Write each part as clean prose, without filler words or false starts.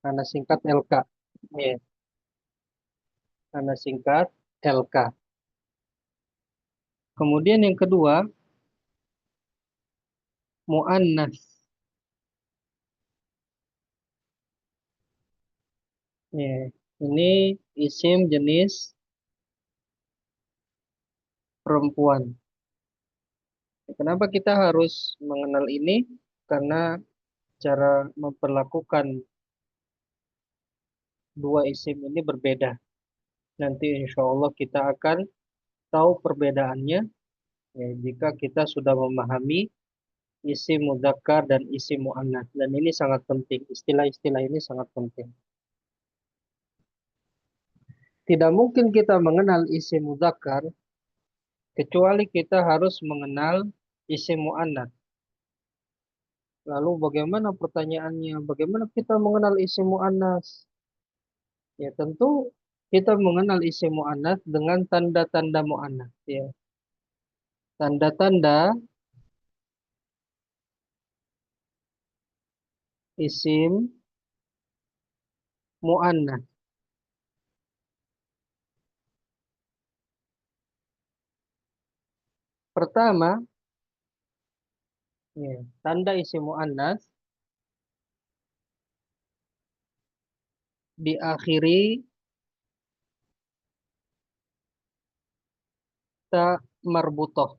Ana singkat LK. Ya, ana singkat LK. Kemudian yang kedua, muannas. Ya, ini isim jenis perempuan. Kenapa kita harus mengenal ini? Karena cara memperlakukan dua isim ini berbeda. Nanti insya Allah kita akan tahu perbedaannya ya, jika kita sudah memahami isim mudzakkar dan isim muannats. Dan ini sangat penting. Istilah-istilah ini sangat penting. Tidak mungkin kita mengenal isim mudzakkar kecuali kita harus mengenal isim muannats. Lalu bagaimana pertanyaannya? Bagaimana kita mengenal isim muannats? Ya tentu kita mengenal isim muannats dengan tanda-tanda muannats ya. Tanda-tanda isim muannats. Pertama, ya, tanda isim muannats diakhiri ta marbutoh.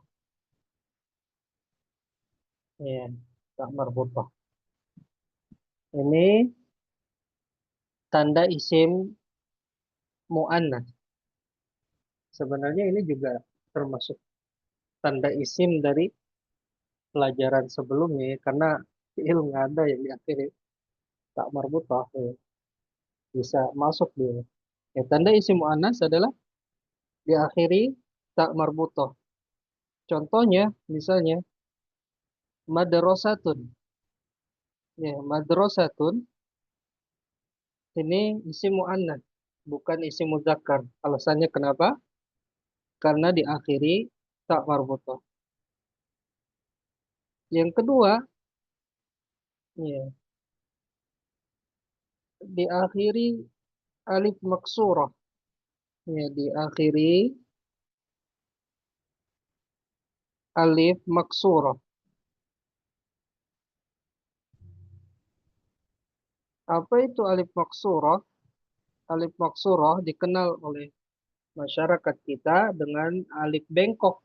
Ya, ta marbutoh. Ini tanda isim muannats. Sebenarnya ini juga termasuk tanda isim dari pelajaran sebelumnya ya, karena fiil nggak ada yang diakhiri tak marbutoh ya. Bisa masuk dia. Ya, tanda isim muannats adalah diakhiri tak marbutoh. Contohnya misalnya madrasatun. Ya, madrasatun ini isim muannats, bukan isim mudzakkar. Alasannya kenapa? Karena diakhiri tak marbutoh. Yang kedua, ya, diakhiri alif maksurah. Ya, diakhiri alif maksurah. Apa itu alif maksurah? Alif maksurah dikenal oleh masyarakat kita dengan alif bengkok.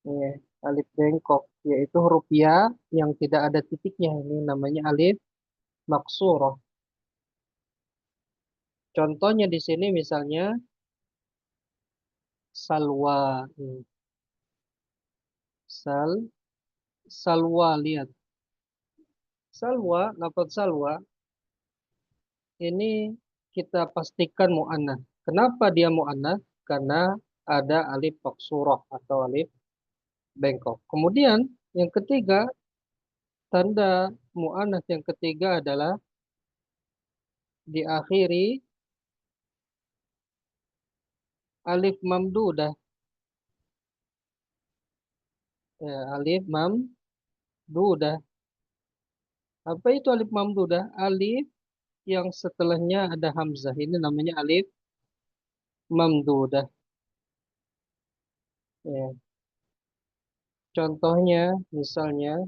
Ya, alif bengkok yaitu huruf ya yang tidak ada titiknya. Ini namanya alif maksurah. Contohnya di sini misalnya salwa. Sal, salwa lihat. Salwa, lafaz salwa ini kita pastikan mu'annas. Kenapa dia mu'annas? Karena ada alif maksurah atau alif bengkok. Kemudian yang ketiga, tanda mu'annas yang ketiga adalah diakhiri alif mamdudah. Ya, alif mamdudah. Apa itu alif mamdudah? Alif yang setelahnya ada hamzah. Ini namanya alif mamdudah. Ya. Contohnya misalnya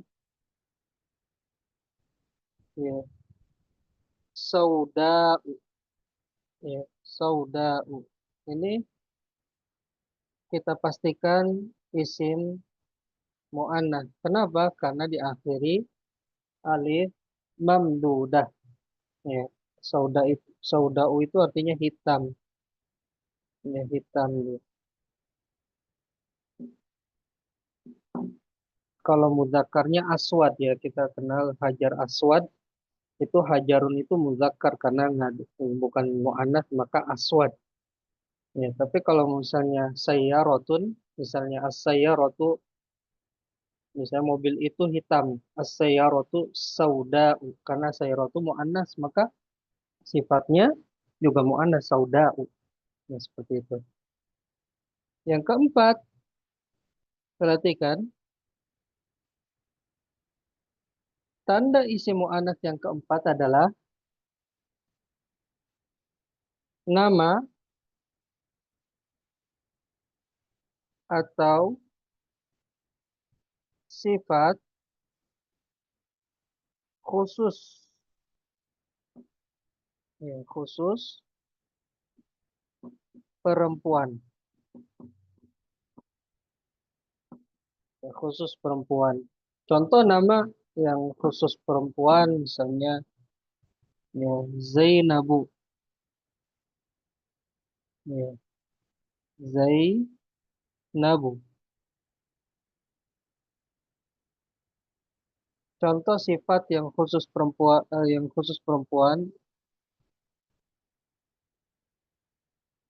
ya, saudau. Ya, saudau. Ini kita pastikan isim mu'annas. Kenapa? Karena diakhiri alif mamdudah. Ya, saudau itu artinya hitam. Ya, hitam. Kalau mudzakarnya aswad ya, kita kenal hajar aswad. Itu hajarun itu muzakkar karena bukan mu'annas maka aswad. Ya, tapi kalau misalnya sayyaratun, misalnya as-sayyaratu, misalnya mobil itu hitam, as-sayyaratu sauda, karena sayyaratu mu'annas maka sifatnya juga mu'annas sauda. Ya, seperti itu. Yang keempat, perhatikan tanda isim mu'annas yang keempat adalah nama atau sifat khusus, ya, khusus perempuan, ya, khusus perempuan. Contoh nama yang khusus perempuan misalnya ya, Zainabu, ya, Zainabu. Contoh sifat yang khusus perempuan,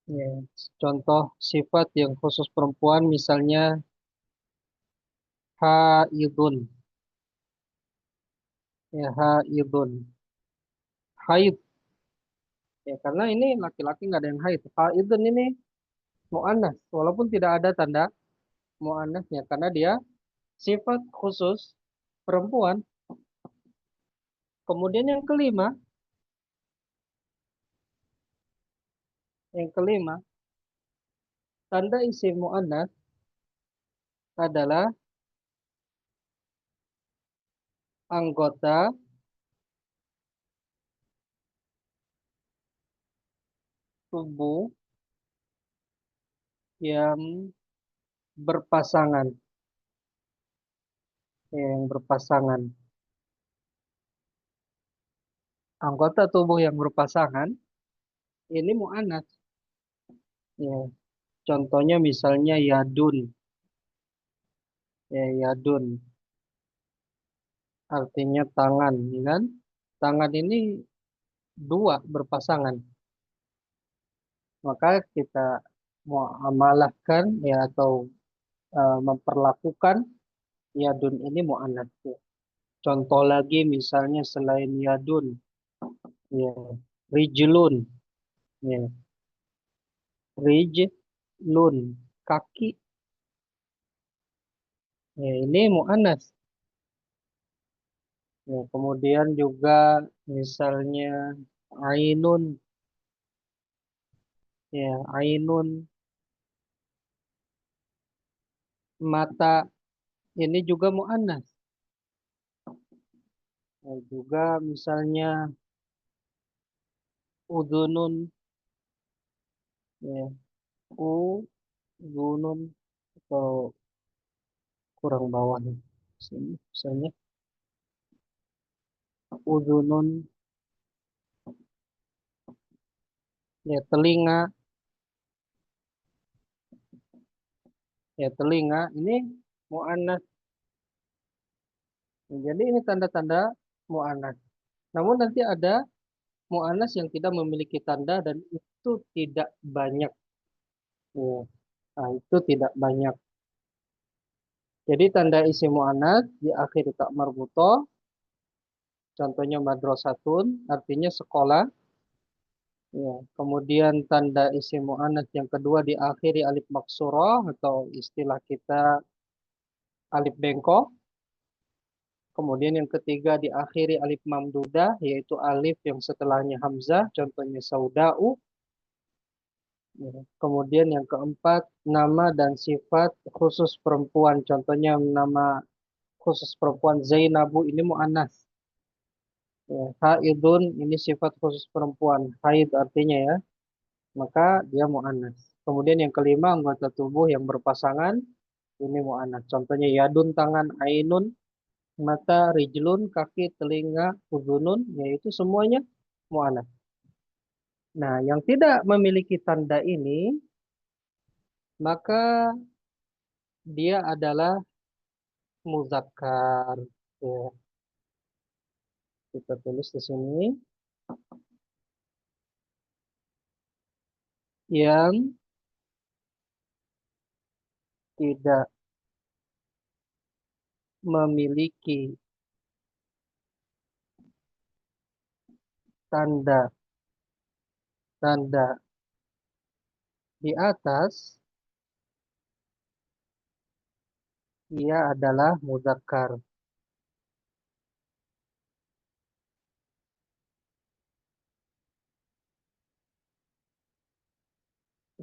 ya, contoh sifat yang khusus perempuan misalnya haidun, ya, haidun, haid, ya, karena ini laki-laki nggak ada yang haid. Haidun ini mu'annas, walaupun tidak ada tanda mu'annasnya, karena dia sifat khusus perempuan. Kemudian yang kelima, tanda isim mu'annas adalah anggota tubuh yang berpasangan, yang berpasangan. Anggota tubuh yang berpasangan ini mu'annas. Ya, contohnya misalnya yadun, ya, yadun artinya tangan, ya kan? Tangan ini dua berpasangan. Maka kita muamalahkan ya atau memperlakukan yadun ini mu'annas. Ya. Contoh lagi misalnya selain yadun, ya, rijlun, ya, rijlun, kaki, ya, ini mu'annas. Ya, kemudian juga misalnya ainun, ya, ainun, mata, ini juga mu'annas. Ya, juga misalnya udunun, ya, udunun, atau kurang bawah nih. Sini, misalnya udunun, ya, telinga, ya, telinga, ini mu'annas. Jadi ini tanda-tanda mu'annas. Namun nanti ada mu'annas yang tidak memiliki tanda dan itu tidak banyak. Ya. Nah, itu tidak banyak. Jadi tanda isim mu'annas di akhir tak marbutoh, contohnya madrasatun, artinya sekolah. Ya. Kemudian tanda isim mu'annas yang kedua diakhiri alif maksurah atau istilah kita alif bengkok. Kemudian yang ketiga diakhiri alif mamdudah, yaitu alif yang setelahnya hamzah, contohnya sauda'u. Ya. Kemudian yang keempat, nama dan sifat khusus perempuan, contohnya nama khusus perempuan Zainabu ini mu'annas. Ya, haidun ini sifat khusus perempuan, haid artinya ya, maka dia mu'annas. Kemudian yang kelima, anggota tubuh yang berpasangan ini mu'annas. Contohnya yadun tangan, ainun mata, rijlun kaki, telinga, udhunun, yaitu semuanya mu'annas. Nah, yang tidak memiliki tanda ini maka dia adalah muzakkar. Ya, kita tulis di sini yang tidak memiliki tanda tanda di atas, ia adalah mudzakkar.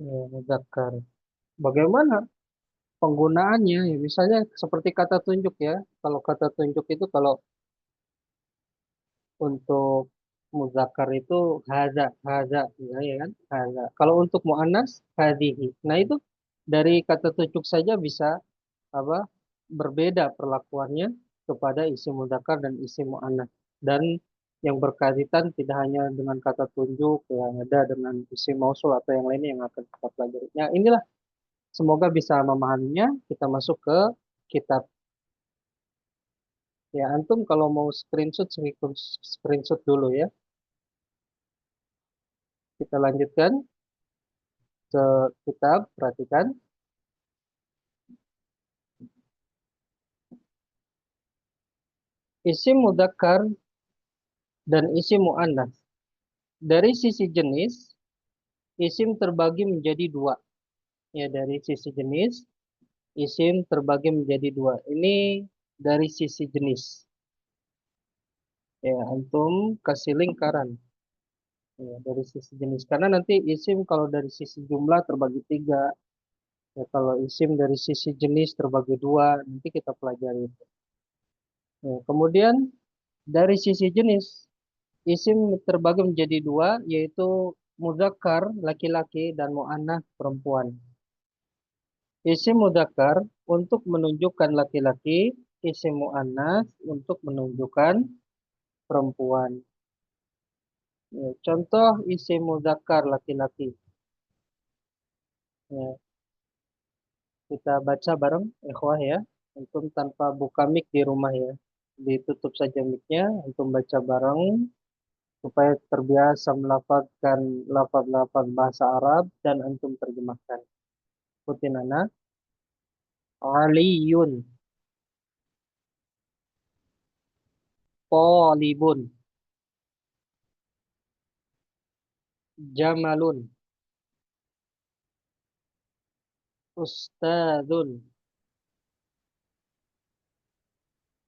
Ya, muzakkar. Bagaimana penggunaannya? Ya, misalnya seperti kata tunjuk ya. Kalau kata tunjuk itu kalau untuk muzakkar itu haza, ya kan? Haza. Kalau untuk muannas hadhihi. Nah, itu dari kata tunjuk saja bisa apa? Berbeda perlakuannya kepada isim muzakkar dan isim muannas. Dan yang berkaitan tidak hanya dengan kata tunjuk yang ada dengan isim mausul atau yang lainnya yang akan kita pelajari. Ya, inilah semoga bisa memahaminya. Kita masuk ke kitab. Ya, antum kalau mau screenshot, screenshot dulu ya. Kita lanjutkan ke kitab, perhatikan. Isim mudzakkar dan isim muannats. Dari sisi jenis, isim terbagi menjadi dua. Ya, dari sisi jenis, isim terbagi menjadi dua. Ini dari sisi jenis. Ya, antum kasih lingkaran. Ya, dari sisi jenis. Karena nanti isim kalau dari sisi jumlah terbagi tiga. Ya, kalau isim dari sisi jenis terbagi dua, nanti kita pelajari. Ya, kemudian dari sisi jenis, isim terbagi menjadi dua, yaitu mudzakkar laki-laki dan muannats perempuan. Isim mudzakkar untuk menunjukkan laki-laki, isim muannats untuk menunjukkan perempuan. Ya, contoh isim mudzakkar laki-laki. Ya, kita baca bareng, ikhwah ya. Antum tanpa buka mic di rumah ya. Ditutup saja mic-nya, antum baca bareng supaya terbiasa melafazkan lafaz-lafaz bahasa Arab dan antum terjemahkan. Ikutin anak. Aliyun, Talibun, Jamalun, Ustadzun,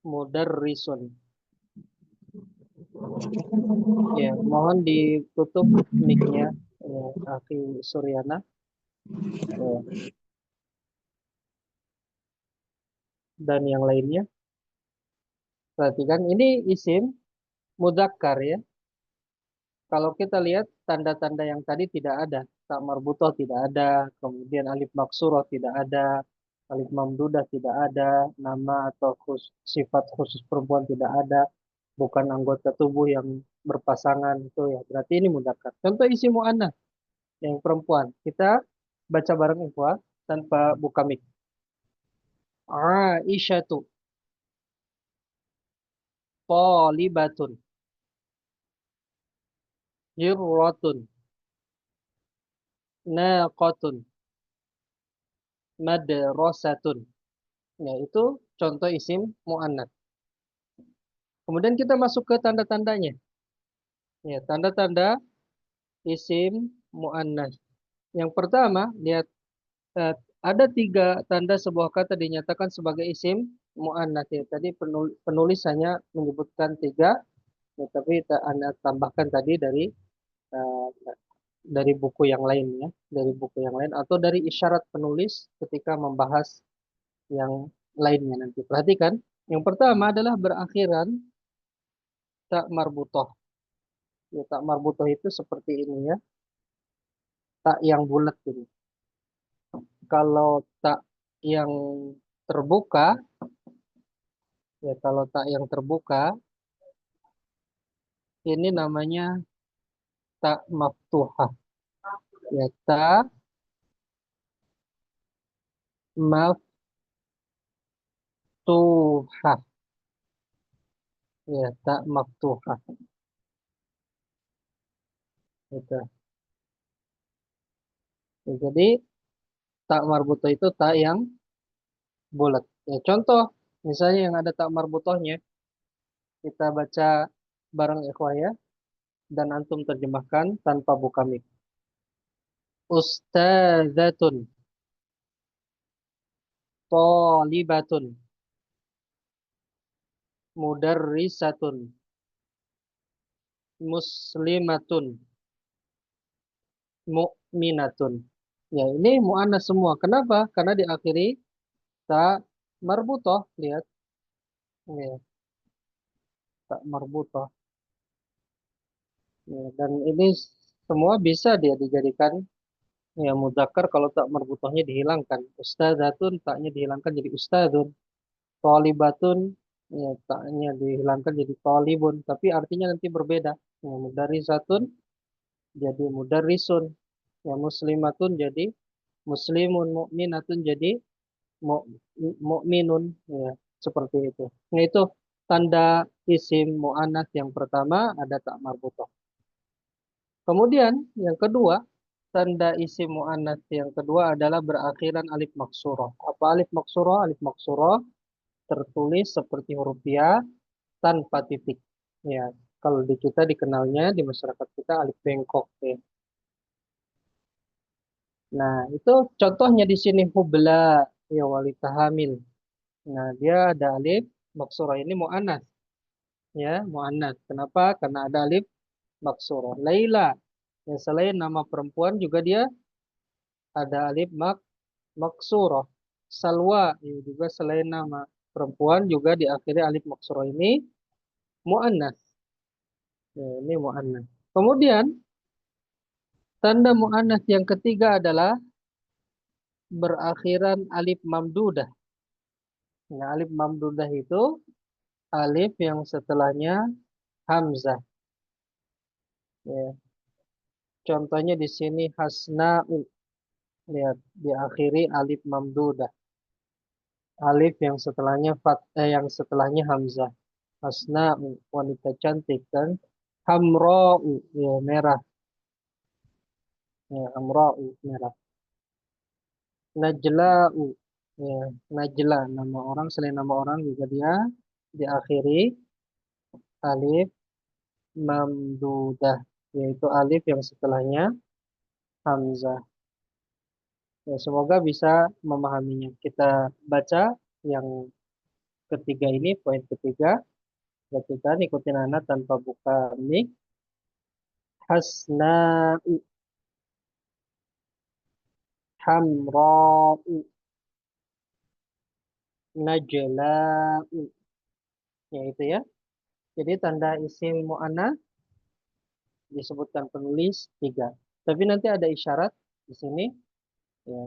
Mudarrisun. Ya, mohon ditutup mic-nya, ya, Akhi Suryana. Ya, dan yang lainnya. Perhatikan, ini isim mudzakkar ya. Kalau kita lihat tanda-tanda yang tadi tidak ada, tak marbutoh tidak ada, kemudian alif maksuroh tidak ada, alif mamdudah tidak ada, nama atau sifat khusus perempuan tidak ada, bukan anggota tubuh yang berpasangan itu ya. Berarti ini mudzakkar. Contoh isi muannats yang perempuan. Kita baca bareng ikhwah tanpa buka mic. Aisyatu, Thalibatun, Hirratun, Naqatun, Madrasatun. Ya, itu contoh isim muannats. Kemudian kita masuk ke tanda-tandanya. Ya, tanda-tanda isim muannats. Yang pertama, lihat eh, ada tiga tanda sebuah kata dinyatakan sebagai isim muannats. Ya, tadi penulis hanya menyebutkan tiga, ya, tapi Anda tambahkan tadi eh, dari buku yang lain ya, dari buku yang lain atau dari isyarat penulis ketika membahas yang lainnya nanti. Perhatikan, yang pertama adalah berakhiran tak marbutoh. Ya, tak marbutoh itu seperti ini ya, tak yang bulat ini. Kalau tak yang terbuka, ya kalau tak yang terbuka, ini namanya tak maftuhah. Ya, tak maftuhah. Ya, tak maftuhah. Itu. Ya, jadi tak marbutoh itu tak yang bulat. Ya, contoh, misalnya yang ada tak marbutohnya, kita baca bareng ikhwah ya, dan antum terjemahkan tanpa buka mic. Ustadzatun, Thalibatun, Mudarrisatun, Muslimatun, Mu'minatun. Ya, ini mu'annas semua. Kenapa? Karena diakhiri tak marbutoh. Lihat. Ya, tak marbutoh. Ya, dan ini semua bisa dia dijadikan ya mudzakkar kalau tak marbutohnya dihilangkan. Ustadzatun taknya dihilangkan jadi ustadzun. Tholibatun ya taknya dihilangkan jadi tholibun. Tapi artinya nanti berbeda. Ya, mudarisatun jadi mudarrisun. Ya, muslimatun jadi muslimun. Mukminatun jadi mu- mukminun. Ya, seperti itu. Nah, itu tanda isim mu'anats yang pertama ada tak marbutoh. Kemudian yang kedua, tanda isim mu'annats yang kedua adalah berakhiran alif maksurah. Apa alif maksurah? Alif maksurah tertulis seperti huruf ya tanpa titik. Ya, kalau di kita dikenalnya di masyarakat kita alif bengkok ya. Nah, itu contohnya di sini hubla ya walita hamil. Nah, dia ada alif maksurah ini mu'annats ya, mu'annats. Kenapa? Karena ada alif maksurah. Laila ya selain nama perempuan juga dia ada alif maksurah. Salwa ini juga selain nama perempuan juga diakhiri alif maksurah ini muannas. Ya, ini muannas. Kemudian tanda muannas yang ketiga adalah berakhiran alif mamdudah. Nah, alif mamdudah itu alif yang setelahnya hamzah. Ya, contohnya di sini hasna'u. Lihat, diakhiri alif mamdudah. Alif yang setelahnya yang setelahnya hamzah. Hasna'u wanita cantik kan. Hamra'u ya merah. Ya, hamra'u merah. Najla'u ya Najla nama orang selain nama orang juga dia diakhiri alif mamdudah yaitu alif yang setelahnya hamzah. Ya, semoga bisa memahaminya. Kita baca yang ketiga ini, poin ketiga. Ketika ikutin anak tanpa buka mic. Hasna'u, hamra'u, najla'u. Ya itu ya. Jadi tanda isim mu'annas disebutkan penulis tiga. Tapi nanti ada isyarat di sini ya,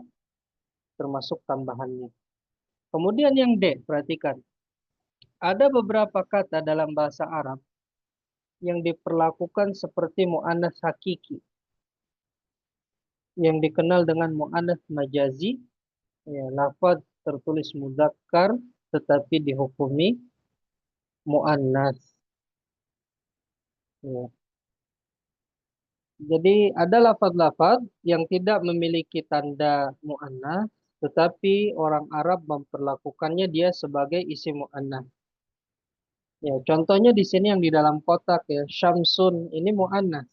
termasuk tambahannya. Kemudian yang D, perhatikan. Ada beberapa kata dalam bahasa Arab yang diperlakukan seperti mu'annas hakiki, yang dikenal dengan mu'annas majazi, ya, lafaz tertulis mudzakkar tetapi dihukumi mu'annas. Ya. Jadi ada lafaz-lafaz yang tidak memiliki tanda mu'annas, tetapi orang Arab memperlakukannya dia sebagai isim mu'annas. Ya, contohnya di sini yang di dalam kotak ya, Syamsun ini mu'annas.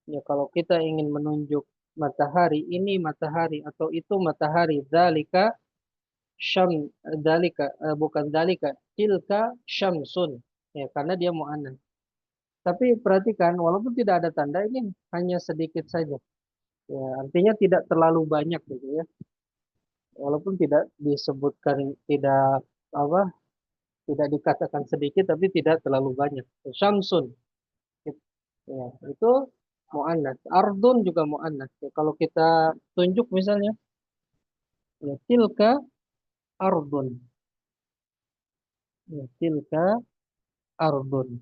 Ya, kalau kita ingin menunjuk matahari, ini matahari atau itu matahari, dzalika syam, dzalika bukan dzalika, tilka syamsun. Ya, karena dia mu'annas. Tapi perhatikan, walaupun tidak ada tanda ini hanya sedikit saja. Ya, artinya tidak terlalu banyak gitu ya. Walaupun tidak disebutkan tidak apa, tidak dikatakan sedikit tapi tidak terlalu banyak. Syamsun. Ya, itu mu'annas. Ardun juga mu'annas. Ya, kalau kita tunjuk misalnya, ya, tilka ardun. Ya, tilka ardun.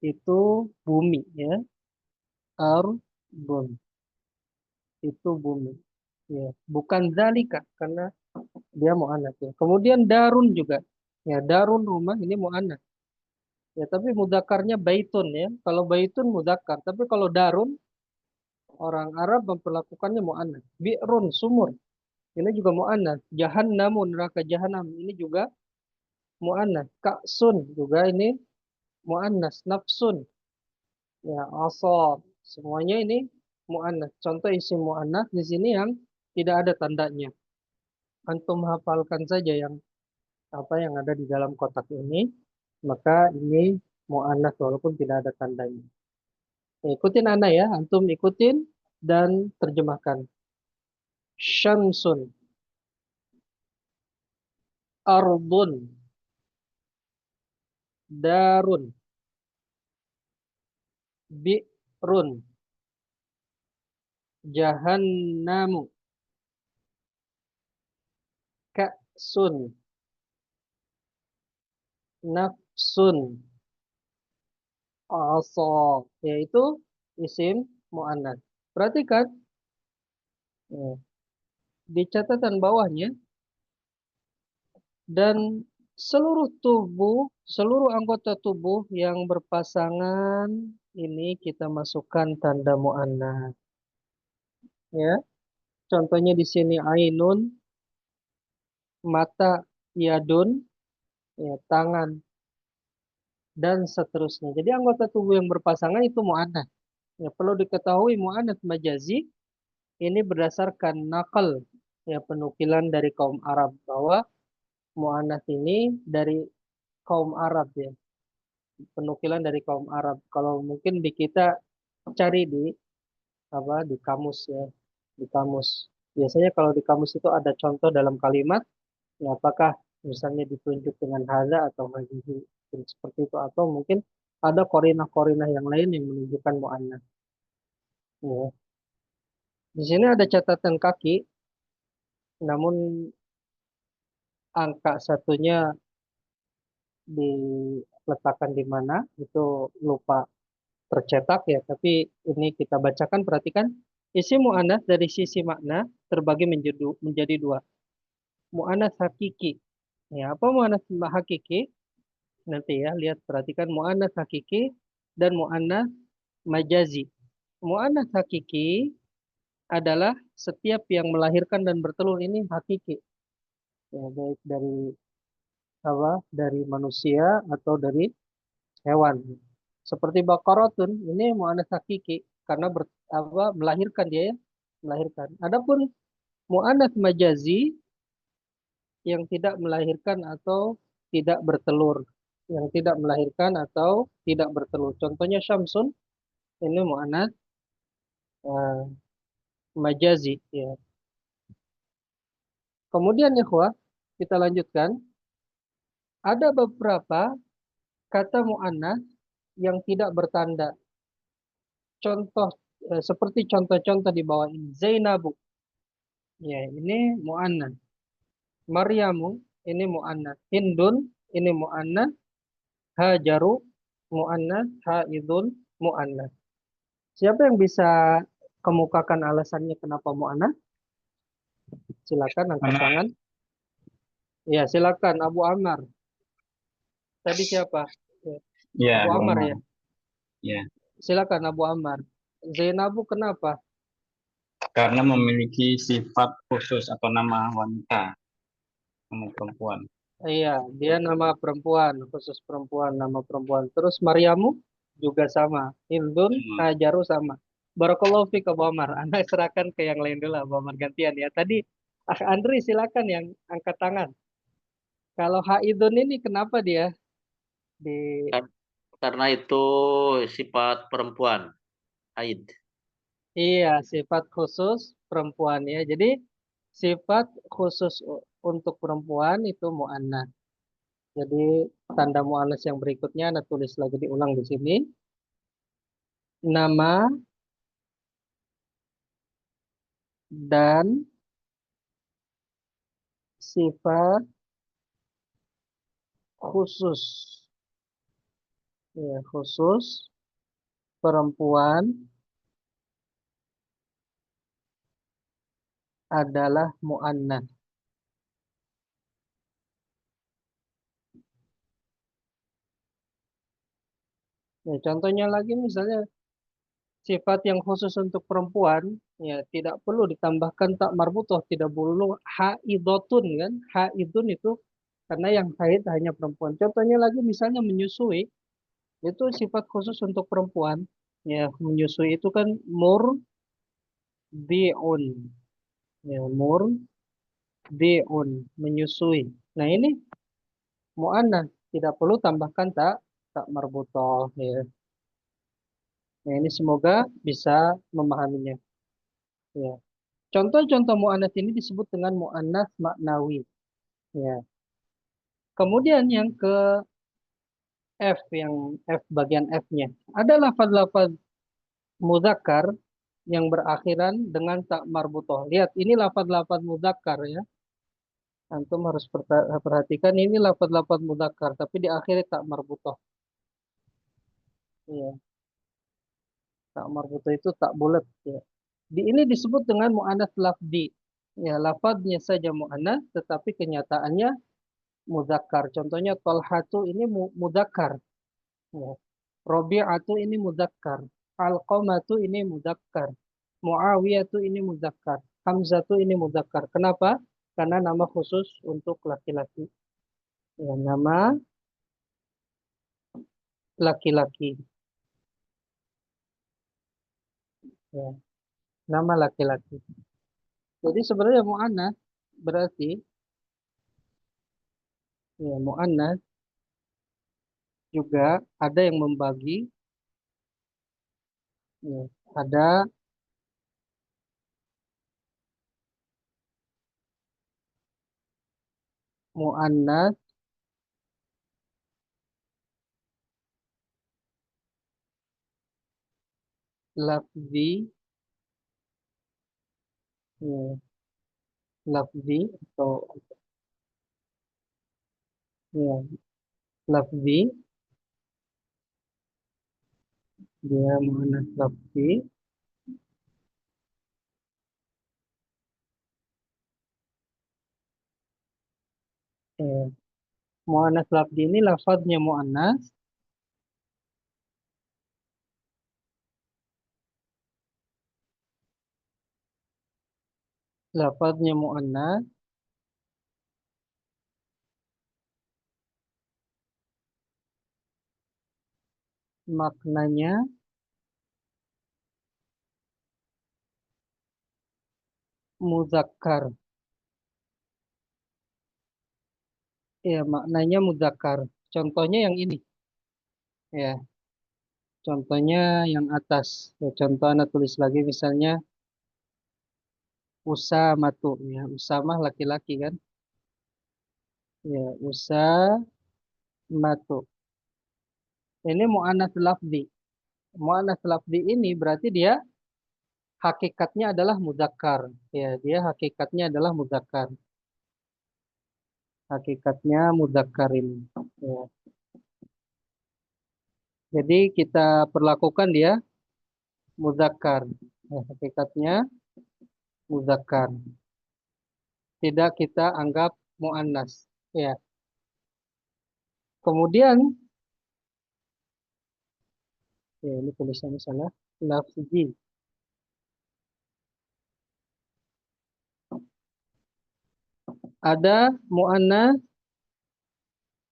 Itu bumi ya. Ardun. Itu bumi. Ya, bukan zalika karena dia mu'annas ya. Kemudian darun juga. Ya, darun rumah ini mu'annas. Ya, tapi mudzakarnya baitun ya. Kalau baitun mudzakar, tapi kalau darun orang Arab memperlakukannya mu'annas. Bi'run sumur. Ini juga mu'annas. Jahannamun neraka jahanam ini juga mu'annas. Ka'sun juga ini mu'annas. Nafsun ya asar. Semuanya ini mu'annas. Contoh isim mu'annas di sini yang tidak ada tandanya. Antum hafalkan saja yang apa yang ada di dalam kotak ini, maka ini mu'annas walaupun tidak ada tandanya. Ya, ikutin ana ya, antum ikutin dan terjemahkan. Syamsun, ardun, darun, bi'run, jahannamu, ka'sun, nafsun, asa, yaitu isim mu'annas. Perhatikan ya, di catatan bawahnya, dan seluruh tubuh, seluruh anggota tubuh yang berpasangan ini kita masukkan tanda mu'annas. Ya, contohnya di sini ainun, mata, yadun, ya, tangan, dan seterusnya. Jadi anggota tubuh yang berpasangan itu mu'annas. Ya, perlu diketahui mu'annas majazi ini berdasarkan nakal, ya, penukilan dari kaum Arab bahwa mu'annas ini dari kaum Arab ya, penukilan dari kaum Arab. Kalau mungkin di kita cari di apa di kamus ya, di kamus. Biasanya kalau di kamus itu ada contoh dalam kalimat, ya, apakah misalnya ditunjuk dengan haza atau hazihi seperti itu, atau mungkin ada korinah-korinah yang lain yang menunjukkan mu'annas. Ya. Di sini ada catatan kaki, namun angka satunya diletakkan di mana itu lupa tercetak ya, tapi ini kita bacakan. Perhatikan, isi mu'anats dari sisi makna terbagi menjadi dua. Mu'anats hakiki. Ya, apa mu'anats hakiki? Nanti ya, lihat perhatikan mu'anats hakiki dan mu'anats majazi. Mu'anats hakiki adalah setiap yang melahirkan dan bertelur ini hakiki. Ya, baik dari apa? Dari manusia atau dari hewan. Seperti Baqaratun, ini mu'anats hakiki karena melahirkan dia ya, melahirkan. Adapun mu'anats majazi yang tidak melahirkan atau tidak bertelur, yang tidak melahirkan atau tidak bertelur. Contohnya Syamsun, ini mu'anats majazi ya. Kemudian ya kita lanjutkan. Ada beberapa kata mu'anats yang tidak bertanda. Contoh seperti contoh-contoh di bawah ini. Zainabu, ya, ini mu'annas. Maryamu, ini mu'annas. Hindun, ini mu'annas. Hajaru, mu'annas. Haidun, mu'annas. Siapa yang bisa kemukakan alasannya kenapa mu'annas? Silakan angkat Karena tangan. Ya, silakan Abu Ammar. Tadi siapa? Ya, ya Abu Ammar Muhammad ya. ya Silakan Abu Ammar. Zainabu kenapa? karena memiliki sifat khusus atau nama wanita, nama perempuan. Iya, dia nama perempuan, khusus perempuan, nama perempuan. Terus Maryamu juga sama. Hindun, Hmm. Hajaru sama. Barakallahu fiik Abu Amar. Anda serahkan ke yang lain dulu, Abu Amar, gantian ya. Tadi Andri silakan yang angkat tangan. Kalau Haidun ini kenapa dia di Kar- Karena itu sifat perempuan, haid. iya sifat khusus perempuan ya. Jadi sifat khusus untuk perempuan itu mu'annas. Jadi tanda mu'annas yang berikutnya Anda tulis lagi, diulang di sini. Nama dan sifat khusus, ya, khusus perempuan adalah mu'annas. Ya, contohnya lagi misalnya sifat yang khusus untuk perempuan, ya, tidak perlu ditambahkan tak marbutoh, tidak perlu haidotun kan. Haidun itu karena yang haid hanya perempuan. Contohnya lagi misalnya menyusui, itu sifat khusus untuk perempuan. Ya, menyusui itu kan murdiun. Ya, murdiun, menyusui. Nah, ini mu'annas, tidak perlu tambahkan tak marbutoh ya. Nah, ini semoga bisa memahaminya. Ya. Contoh-contoh mu'anats ini disebut dengan mu'anats maknawi. Ya. Kemudian yang ke F, yang F bagian F-nya. Ada lafaz-lafaz muzakkar yang berakhiran dengan tak marbutoh. Lihat, ini lafaz-lafaz muzakkar ya. Antum harus perhatikan ini lafaz-lafaz muzakkar, tapi di akhirnya tak marbutoh. Ya. Tak marbutoh itu tak bulat. Ya. Di ini disebut dengan mu'anats lafzi. Ya, lafaznya saja mu'anats, tetapi kenyataannya muzakkar. Contohnya Tolhatu ini muzakkar. Ya. Robi'atu ini muzakkar. Alqamatu ini muzakkar. Muawiyatu ini muzakkar. Hamzatu ini muzakkar. Kenapa? Karena nama khusus untuk laki-laki. Ya, nama laki-laki. Ya, nama laki-laki. Jadi sebenarnya mu'anats berarti ya mu'anats juga ada yang membagi, ya, ada mu'annas lafzi, ya, lafzi atau ya, lafzi, dia mu'annas lafzi, eh, mu'annas lafzi ini lafaznya mu'annas, lafaznya mu'annas, maknanya muzakkar. Ya, maknanya muzakkar. Contohnya yang ini. Ya, contohnya yang atas. Ya, contoh anak tulis lagi misalnya usamatu. Ya, usamah laki-laki kan. Ya, usamatu. Ini mu'anats lafzi. Mu'anats lafzi ini berarti dia hakikatnya adalah muzakkar. Ya, dia hakikatnya adalah muzakkar. Hakikatnya muzakkarin. Ya. Jadi kita perlakukan dia muzakkar. Ya, hakikatnya muzakkar. Tidak kita anggap muannas. Ya. Kemudian ya ini tulisannya salah. Lafzi. Ada muannas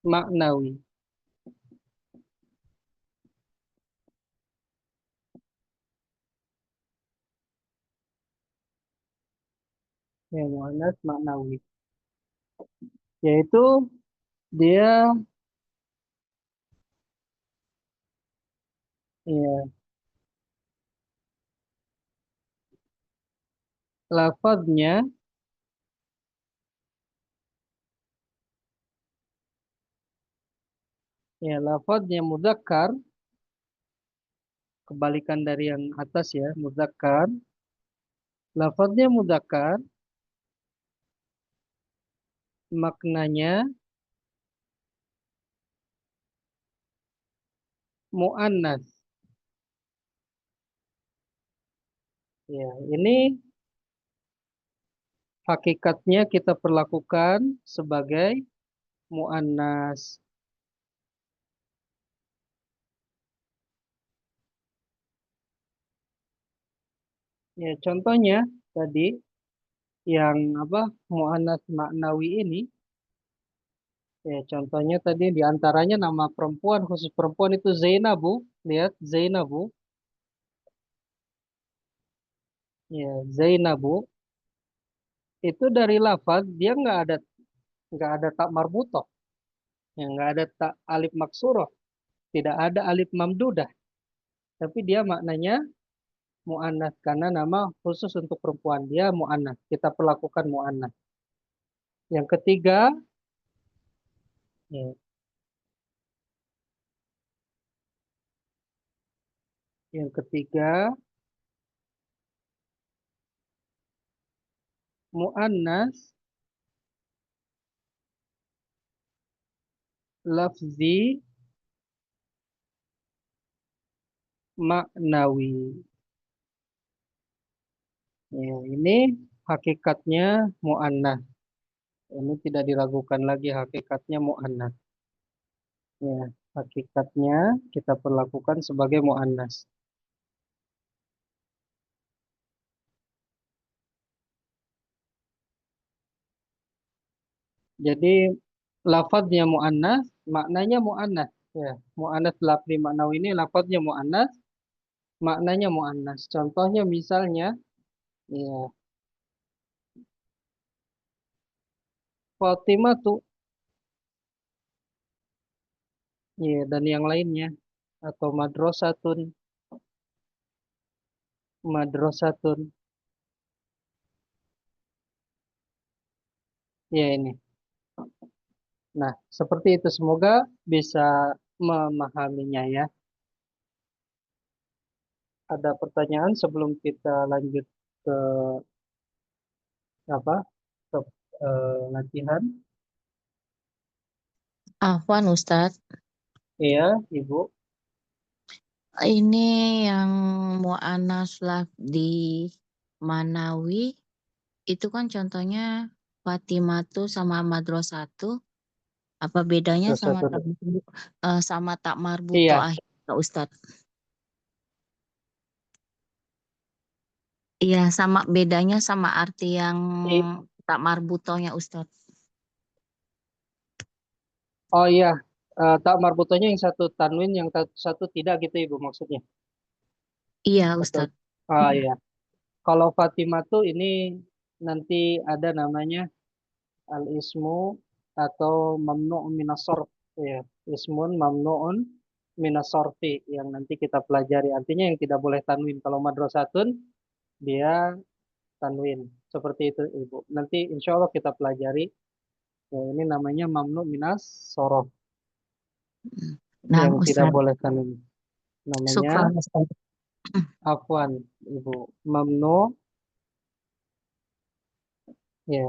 maknawi. Ya, muannas maknawi. Yaitu dia ya lafaznya ya lafaznya muzakkar, kebalikan dari yang atas ya, muzakkar. Lafaznya muzakkar, maknanya muannas. Ya, ini hakikatnya kita perlakukan sebagai muannas. Ya, contohnya tadi yang apa muannas maknawi ini, ya contohnya tadi diantaranya nama perempuan khusus perempuan itu Zainabu, lihat Zainabu, ya Zainabu itu dari lafaz dia nggak ada tak marbutoh, ya nggak ada tak alif maksuroh, tidak ada alif mamdudah. Tapi dia maknanya mu'annas karena nama khusus untuk perempuan. Dia mu'annas. Kita perlakukan mu'annas. Yang ketiga, ya, yang ketiga mu'annas lafzi maknawi. Ya, ini hakikatnya mu'annas. Ini tidak diragukan lagi hakikatnya mu'annas. Ya, hakikatnya kita perlakukan sebagai mu'annas. Jadi lafadznya mu'annas, maknanya mu'annas. Ya, mu'annas lafzi maknawi ini lafadznya mu'annas, maknanya mu'annas. Contohnya misalnya, ya, Fatimah tuh, ya, dan yang lainnya. Atau madrasatun, madrasatun. Ya ini. Nah, seperti itu. Semoga bisa memahaminya ya. Ada pertanyaan sebelum kita lanjut ke apa? Ke latihan. Afwan Ustadz, Iya, Ibu. ini yang mu'annas lafdi manawi itu kan contohnya Fatimatu sama Madrasatu. Apa bedanya sama Madrasatun. sama tak marbuto Iya, akhir Ustadz? Iya, sama bedanya sama arti yang i- tak marbutonya Ustadz. oh iya. Tak marbutonya yang satu tanwin, yang satu tidak gitu Ibu maksudnya. Iya Atau Ustadz. iya. Kalau Fatimah tuh ini nanti ada namanya al-ismu atau mamnu' minas sarf ya. Ismun mamnu'un minas sarfi yang nanti kita pelajari. Artinya yang tidak boleh tanwin. Kalau madrasatun dia tanwin. Seperti itu Ibu. Nanti insya Allah kita pelajari. Ya, ini namanya mamnu' minas sorof Nah yang tidak Ustadz, boleh tanwin. Namanya syukran Ustadz. afwan Ibu. Mamnu' ya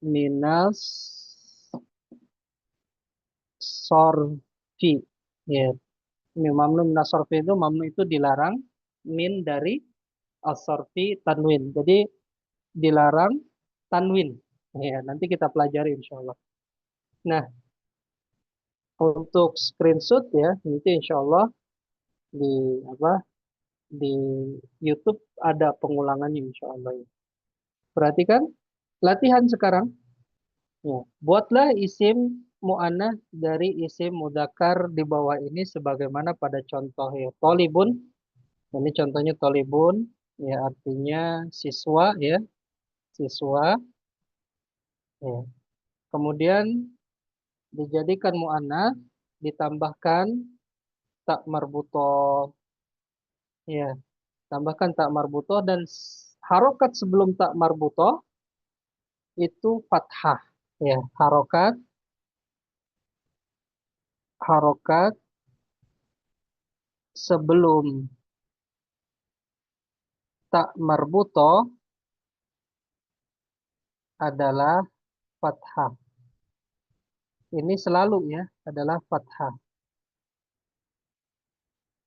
minas sorfi ya. Ini mamnu minas sorfi itu mamnu itu dilarang, min dari asorfi tanwin. Jadi dilarang tanwin. Ya, nanti kita pelajari insya Allah. Nah, untuk screenshot ya, nanti insya Allah di apa di YouTube ada pengulangannya insya Allah. Perhatikan latihan sekarang. Ya, buatlah isim mu'annas dari isim mudzakkar di bawah ini sebagaimana pada contoh ya. Tolibun, ini contohnya tolibun, ya artinya siswa ya, siswa. Ya. Kemudian dijadikan mu'annas, ditambahkan tak marbutoh, ya, tambahkan tak marbutoh dan harokat sebelum tak marbutoh itu fathah, ya, harokat sebelum tak marbutoh adalah fathah. Ini selalu ya adalah fathah.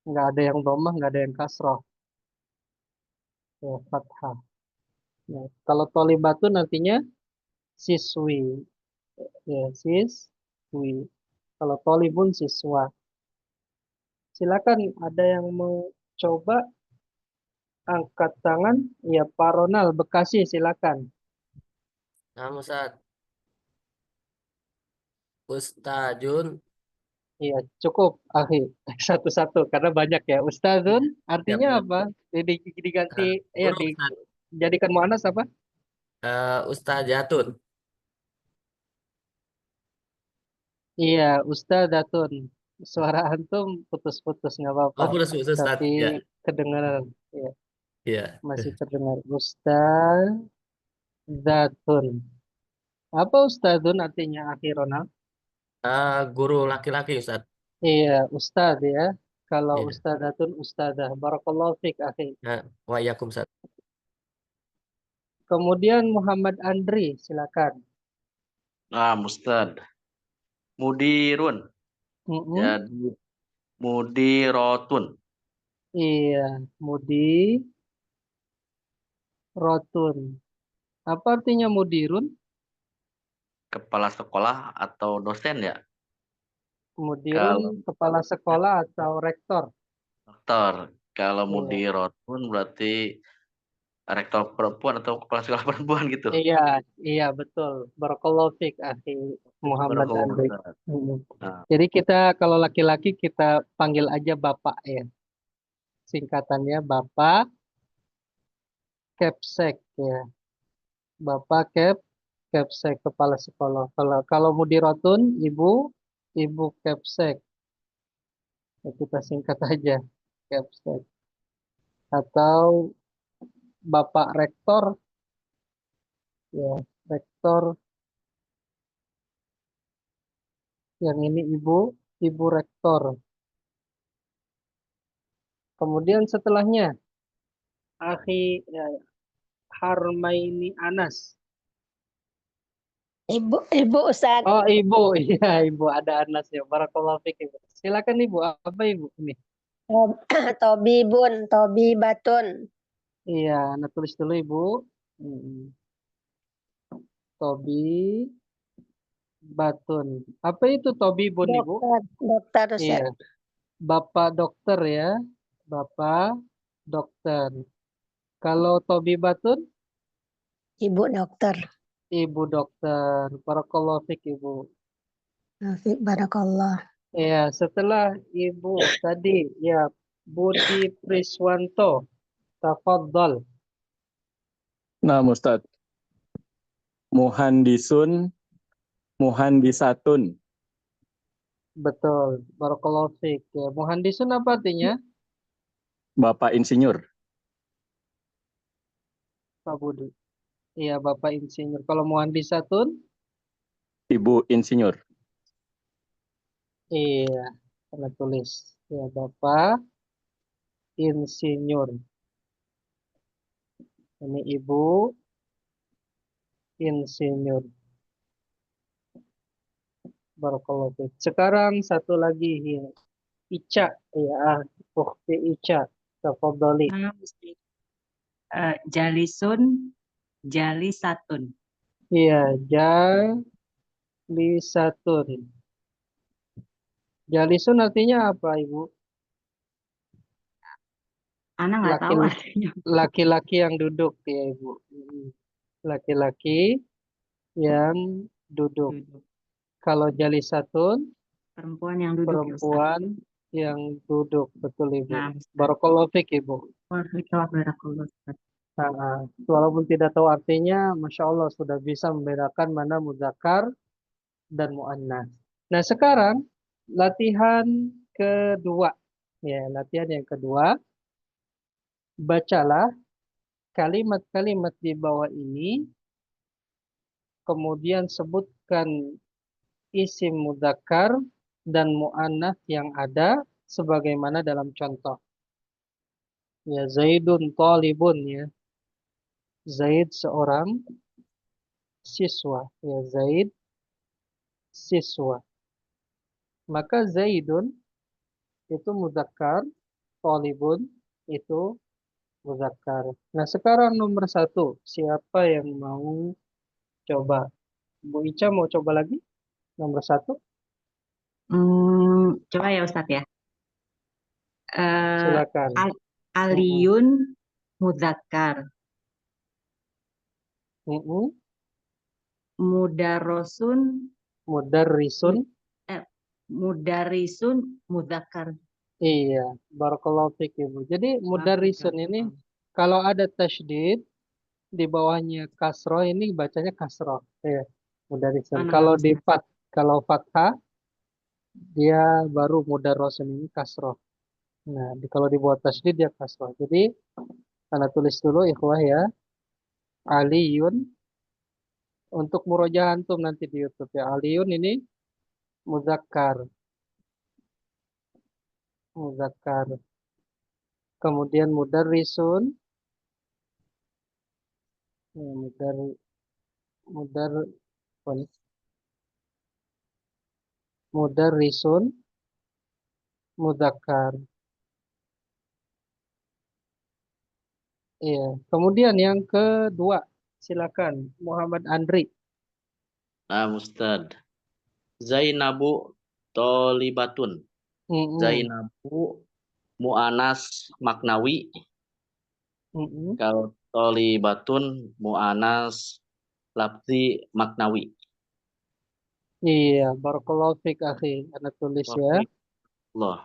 Nggak ada yang dhammah, nggak ada yang kasroh. Ya, fathah. Ya, kalau tolibatun nantinya siswi. Ya, siswi. Kalau tolibun siswa. Silakan ada yang mau coba angkat tangan. Ya, Pak Ronald Bekasi silakan. Nah, Ustaz, Ustazun, Iya, cukup, Akhi. Satu-satu, karena banyak ya. Ustazun siap artinya apa? Ustaz. Diganti, ya, Guru Ustaz, dijadikan muannas apa? Ustazatun. Iya, Ustazatun. Suara antum putus-putus nggak apa-apa. Oh, putus Ustaz. Tapi Ya, kedengaran. Ya, iya. masih terdengar. Ustadzatun. Apa ustadzun artinya akhirona? Guru laki-laki Ustaz. Iya, ustadz ya. Kalau Iya. ustadzatun ustadzah. Barakallahu fiik, akhi. Nah, wa'alaikum Ustaz. Kemudian Muhammad Andri, silakan. Nah, Mustad. Mudirun. Mm-mm. Jadi mudirotun. Iya, Mudi Rotun. Apa artinya mudirun? Kepala sekolah atau dosen ya? Mudirun Kalau kepala sekolah atau rektor. dokter. Kalau Iya, mudirotun berarti rektor perempuan atau kepala sekolah perempuan gitu. iya, iya betul. Barakallahu fiik, akhi Muhammad Barakallahu Andri. Ustaz. Mm-mm. Nah, Jadi kita kalau laki-laki kita panggil aja bapak ya. Singkatannya bapak Kepsek ya. Bapak Kepsek kepala sekolah. Kalau mudirotun ibu Kepsek. Ya, kita singkat aja Kepsek. Atau bapak rektor ya, rektor yang ini ibu rektor. Kemudian setelahnya akhi ya, Harmaini Anas. Ibu Ustaz. Oh, ibu. Iya, ibu ada Anasnya. Barakallahu fiik, ibu. Silakan ibu. Apa ibu ini? Tobi Batun. Iya, anak tulis dulu ibu. Hmm. Tobi Batun. Apa itu Tobi Bun ibu? Dokter Iya, Ustaz. bapak dokter ya. Bapak dokter. Kalau Tobi Batun, Ibu dokter. ibu dokter. Barakallahu fiik, ibu. Nafiq Barakallah. Ya, setelah ibu tadi ya Budi Priswanto. Tafadhol. Nah, Ustadz, muhandisun, muhandisatun, Betul. Barakallahu fiik. Ya, muhandisun apa artinya? Bapak Insinyur. Pak Budi. Iya, Bapak Insinyur. Kalau muhandisatun? Ibu Insinyur. Iya, karena tulis. Ya, Bapak Insinyur. Ini Ibu Insinyur. Barakallahu fiik. Sekarang satu lagi ya. Ica. Ya, Ukhti Ica. Tafadhali. Jalisun, jalisatun. Iya, Jalisatun. Jalisun artinya apa, Ibu? Anak nggak tahu artinya. Laki-laki yang duduk ya, Ibu. Laki-laki yang duduk. Kalau jalisatun, Perempuan yang duduk ya Ustaz. perempuan yang duduk. Betul, Ibu. Nah, Ustaz. Barakallahu fiik, Ibu. Barakallah Ustaz. Walaupun tidak tahu artinya, Masya Allah sudah bisa membedakan mana muzakkar dan mu'annas. Nah, sekarang latihan kedua. Ya, latihan yang kedua. Bacalah kalimat-kalimat di bawah ini, kemudian sebutkan isim mudzakkar dan mu'annats yang ada sebagaimana dalam contoh. Ya, Zaidun talibun ya. Zaid seorang siswa. Ya, Zaid siswa. Maka Zaidun itu mudzakkar, talibun itu mudzakkar. Nah, sekarang nomor 1. Siapa yang mau coba? Bu Ica mau coba lagi? Nomor 1. Coba ya Ustadz ya. Silakan. Aliyun mudzakkar. Mudarosun Mudarrisun. mudarisun mudzakkar. Iya, barakallahu fiik, Ibu. Jadi mudarrisun ini kalau ada tasydid di bawahnya kasroh ini bacanya kasroh. Ya, mudarrisun. Mana Kalau Ustaz? di kalau fathah dia baru mudarrosun ini kasroh. Nah, kalau dibuat tasydid dia kasroh. Jadi, Anda tulis dulu ikhwah ya. Aliyun. Untuk murojaah antum nanti di YouTube ya. Aliyun ini muzakkar. Muzakkar. Kemudian mudarrisun. Ya, mudar, apa nih? Mudarrisun muzakkar. Iya. Kemudian yang kedua, silakan Muhammad Andri. Ustad. Zainabu Tolibatun. Mm-mm. Zainabu Mu'anas Maknawi. Mm-mm. Kalau Tolibatun Mu'anas Lafzi Maknawi. Iya, barakallahu fik akhi. Anda tulis ya. Allah.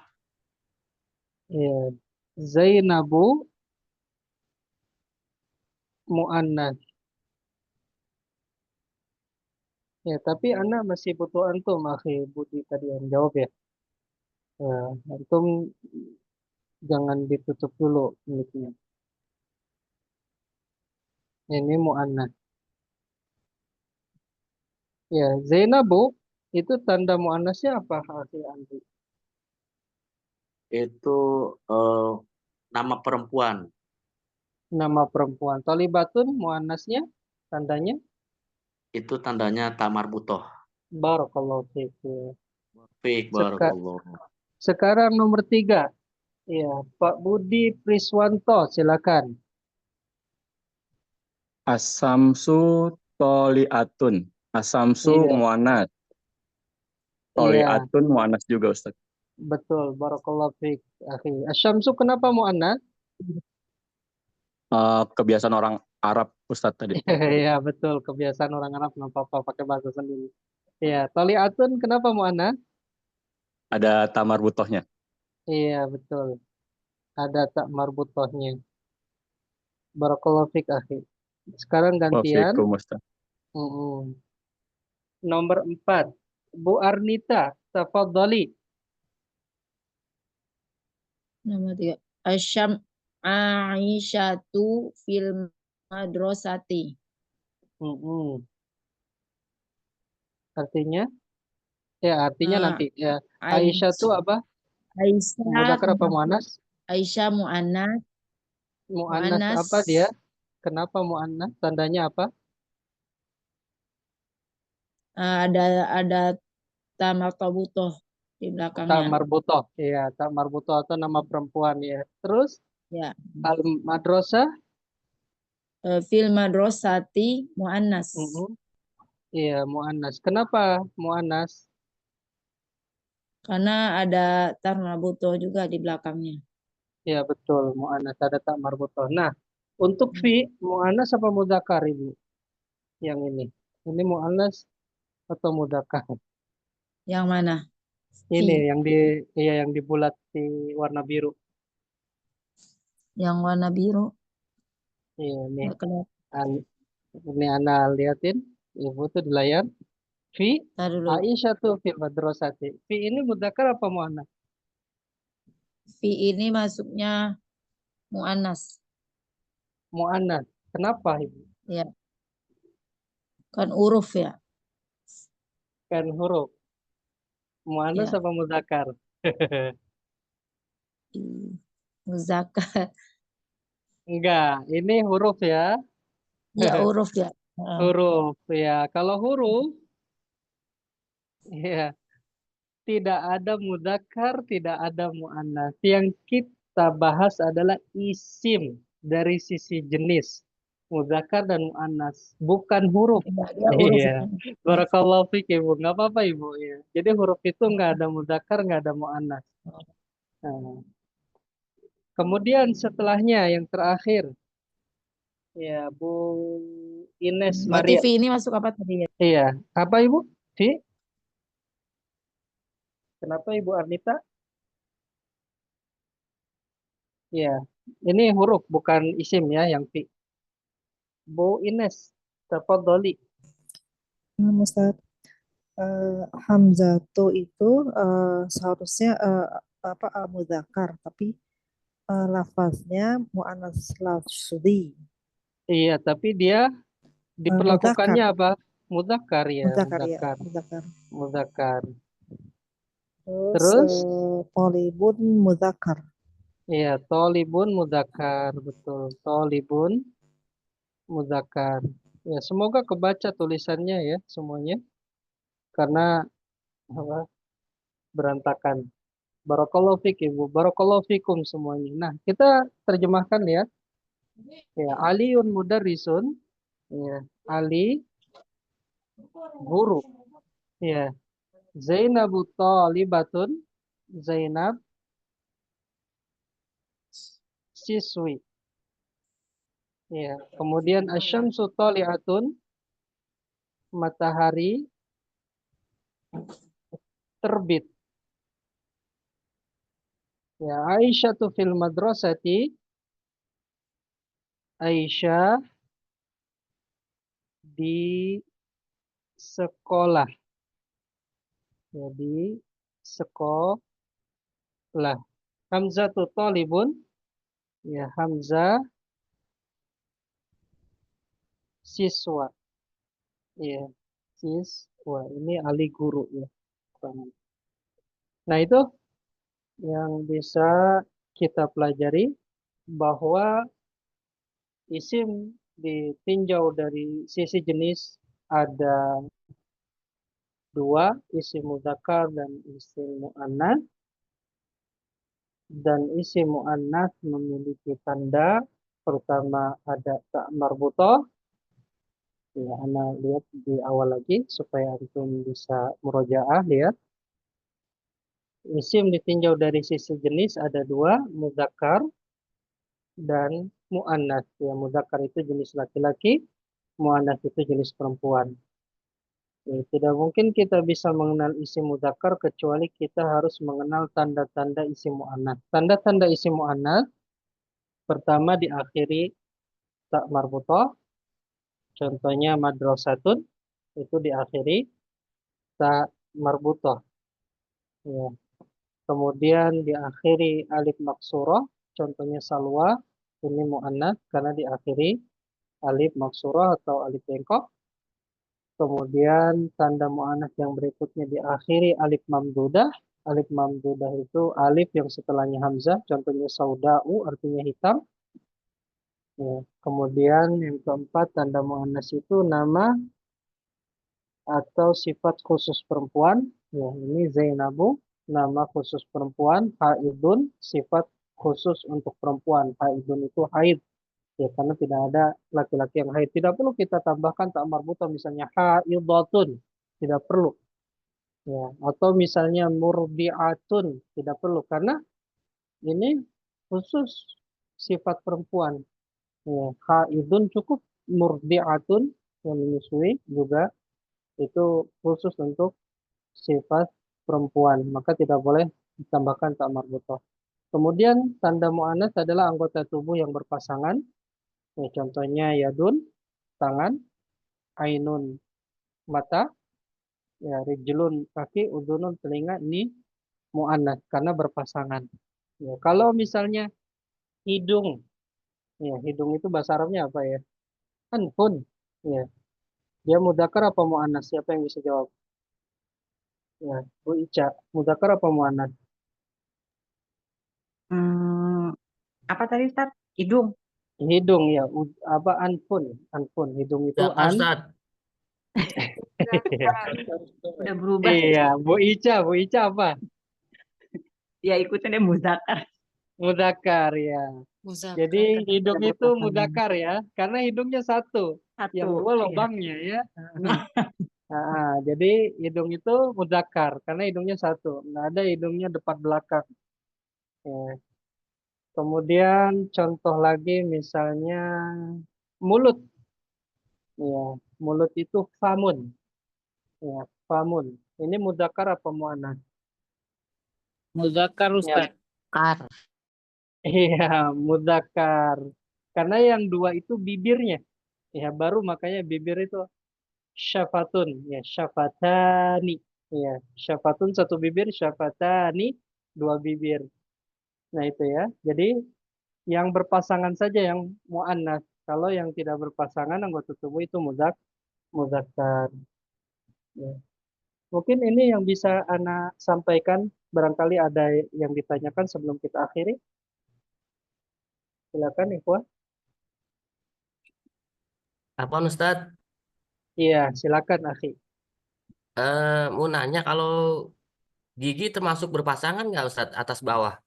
Iya. Zainabu muannas. Ya, tapi Anda masih butuh antum akhi Budi tadi yang jawab ya. Ya, antum jangan ditutup dulu mic-nya. Ini muannas. Ya, Zainabu itu tanda muannasnya apa akhi Andri? Itu nama perempuan. Nama perempuan. Tolibatun muannasnya tandanya Itu tandanya tamar butoh. barakallahu fik. Ya. Fik barakallah. Sekarang nomor 3. Ya, Pak Budi Priswanto, silakan. Asamsu toliatun. Asamsu Iya. muannas. Iya, Toliatun muannas juga Ustaz. betul. Barakallahu fiik, akhi. Asyamsu kenapa mu'annas? Kebiasaan orang Arab Ustaz tadi. Iya, betul. Kebiasaan orang Arab nggak apa-apa pakai bahasa sendiri. Iya, toliatun kenapa mu'annas? Ada tamar butohnya. Iya, betul. Ada tak marbutohnya. Barakallahu fiik, akhi. Sekarang gantian. Wafikum Ustaz. Mm-mm. Nomor 4. Bu Arnita, tafadhali. Nomor 3. Asyam Aisyatu fil madrasati. Mm-mm. Artinya? Ya, artinya Ah, nanti. Ya. Aisyah itu apa? Aisyah Mudzakkar apa mu'annas? Aisyah mu'annas Mu'annas apa dia? Kenapa mu'annas? Tandanya apa? ada tamar tobutoh di Tak belakangnya. marbutoh. Iya, tak marbutoh atau nama perempuan ya. Terus Ya. al madrasah. Fil madrasati mu'annas. Iya, mu'annas. Kenapa mu'annas? Karena ada tar marbutoh juga di belakangnya. Ya, betul. Mu'annas ada tak marbutoh. Nah, untuk fi, mu'annas apa mudzakkar Ibu? Yang ini. Ini mu'annas atau mudzakkar? Yang mana? Ini Fi. yang dibulat di warna biru. Yang warna biru. Iya, ini. Nggak kelihatan. Ini Anda liatin. Ibu tuh di layar. Fi Tar dulu. Aisyah tuh fil madrasati. Fi ini mudzakkar apa mu'annas? Fi ini masuknya mu'annas. Mu'annas. Kenapa Ibu? Ya. Kan huruf ya. Kan huruf. Mu'annas Ya. apa mudzakkar? Muzakkar. Enggak, ini huruf ya. Ya huruf ya. Huruf ya. Kalau huruf ya tidak ada mudzakkar, tidak ada mu'annas. Yang kita bahas adalah isim dari sisi jenis. Mudzakkar dan mu'annas, bukan huruf. Ya, dia huruf. Iya. Barakallahu fiik Ibu. Nggak apa-apa Ibu ya. Jadi huruf itu nggak ada mudzakkar, nggak ada mu'annas. Nah. Kemudian setelahnya yang terakhir. Ya, Bu Ines Berarti Maria. fi ini masuk apa tadi ya? Iya. Apa Ibu? Fi? Kenapa Ibu Arnita? Iya. Ini huruf bukan isim ya yang fi. Bu Ines, tafadhali. Ustaz. Hamzatu itu seharusnya mudzakkar, tapi lafaznya muannas lafzi. Iya, tapi dia diperlakukannya apa? Mudzakkar ya, Mudzakkar ya, mudzakkar, mudzakkar. mudzakkar. Terus Terus, tolibun mudzakkar. iya, tolibun mudzakkar, betul. Tolibun mudzakkar. Ya, semoga kebaca tulisannya ya semuanya, karena apa, berantakan. Barakallahu fik Ibu, barakallahu fikum semuanya. Nah, kita terjemahkan ya. Ya, Aliun mudarrisun, ya, Ali guru. Ya, Zainabu talibatun, Zainab siswi. Ya, kemudian asyamsu tali'atun, matahari terbit. Ya, Aisyatu fil madrasati, Aisyah di sekolah. Ya, di sekolah. Hamzatu talibun, ya, Hamzah siswa. Ya, siswa. Ini Ali guru ya. Nah, itu yang bisa kita pelajari, bahwa isim ditinjau dari sisi jenis ada dua, isim mudzakkar dan isim muannats. Dan isim muannats memiliki tanda, pertama ada ta marbutah. Ya, Ana lihat di awal lagi supaya antum bisa murojaah lihat. Isim ditinjau dari sisi jenis ada dua, mudzakkar dan muannats. Ya, mudzakkar itu jenis laki-laki, muannats itu jenis perempuan. Ya, tidak mungkin kita bisa mengenal isim mudzakkar kecuali kita harus mengenal tanda-tanda isim muannats. Tanda-tanda isim muannats pertama diakhiri ta marbutah. Contohnya madrasatun itu diakhiri ta marbutah. Ya. Kemudian diakhiri alif maksurah, contohnya salwa, ini muannats karena diakhiri alif maksurah atau alif bengkok. Kemudian tanda muannats yang berikutnya diakhiri alif mamdudah. Alif mamdudah itu alif yang setelahnya hamzah, contohnya sauda'u artinya hitam. Ya. Kemudian yang keempat, tanda muannats itu nama atau sifat khusus perempuan. Ya, ini Zainabu, nama khusus perempuan. Haidun, sifat khusus untuk perempuan. Haidun itu haid. Ya, karena tidak ada laki-laki yang haid. Tidak perlu kita tambahkan tak marbutah, misalnya haidatun. Tidak perlu. Ya, atau misalnya murdiatun. Tidak perlu. Karena ini khusus sifat perempuan. Ya, haidun cukup. Murdiatun yang menyusui juga itu khusus untuk sifat perempuan, maka tidak boleh ditambahkan tak marbutah. Kemudian tanda muannats adalah anggota tubuh yang berpasangan. Ya, contohnya yadun, tangan, ainun, mata, ya, rijlun, kaki, udunun, telinga, ini muannats karena berpasangan. Ya, kalau misalnya hidung, ya, hidung itu bahasa Arabnya apa ya? Anfun. Ya, dia mudzakkar apa muannats? Siapa yang bisa jawab? Ya, Bu Ica, mudzakkar apa muannats? Apa tadi Ustaz? Hidung. Hidung ya, apa anfun, anfun, hidung itu Mudzakkar, Ustaz. Udah berubah. Iya, Bu Ica apa? Ya ikutin deh muzakkar. Mudzakkar ya. Jadi hidung Ada itu berpasangan. mudzakkar ya, karena hidungnya satu, yang Satu. dua Iya. lubangnya ya. Jadi hidung itu mudzakkar karena hidungnya satu, nggak ada hidungnya depan belakang. Ya. Kemudian contoh lagi misalnya mulut. Ya, mulut itu famun. Ya, famun. Ini mudzakkar apa muannats? Mudzakkar Ya, Ustaz. Kar. iya, mudzakkar. Karena yang dua itu bibirnya. Ya, baru makanya bibir itu syafatun, ya syafatani, ya syafatun satu bibir, syafatani dua bibir. Nah itu ya. Jadi yang berpasangan saja yang muannas. Kalau yang tidak berpasangan anggota tubuh itu muzakkar. Ya. Mungkin ini yang bisa Ana sampaikan. Barangkali ada yang ditanyakan sebelum kita akhiri. Silakan Ikhwan. Apa Ustadz? Iya, silakan akhi. Mau nanya kalau gigi termasuk berpasangan nggak Ustadz atas bawah?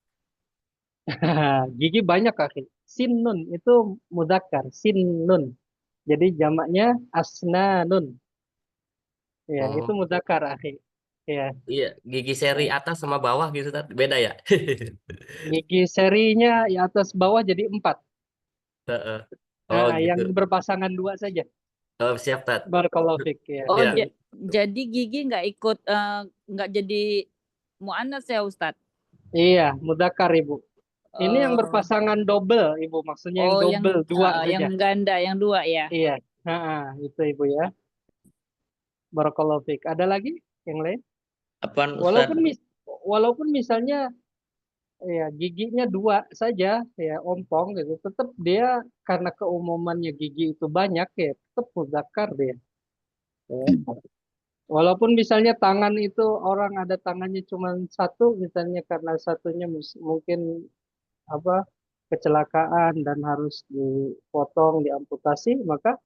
Gigi banyak akhi. Sinnun itu muzakkar, sinnun. Jadi jamaknya asnanun. Ya, itu Oh muzakkar akhi. Ya. iya, gigi seri atas sama bawah gitu Ustadz. Beda ya? Gigi serinya ya atas bawah jadi 4. Heeh. Oh gitu. Yang berpasangan 2 saja. Oh siap Ustadz. Barakallahu fik ya. Oh, Iya. jadi gigi nggak ikut, nggak jadi muannas ya Ustadz? Iya, muzakkar Ibu. Ini yang Oh, berpasangan double Ibu, maksudnya yang double 2 saja. yang ganda, yang 2 ya. Iya. Itu Ibu ya. Barakallahu fik. Ada lagi yang lain? Apaan Ustadz? Walaupun misalnya ya giginya 2 saja ya ompong gitu, tetap dia karena keumumannya gigi itu banyak ya, tetap muzakkar dia. Ya. Walaupun misalnya tangan itu orang ada tangannya cuma 1 misalnya karena satunya mungkin apa kecelakaan dan harus dipotong, diamputasi, maka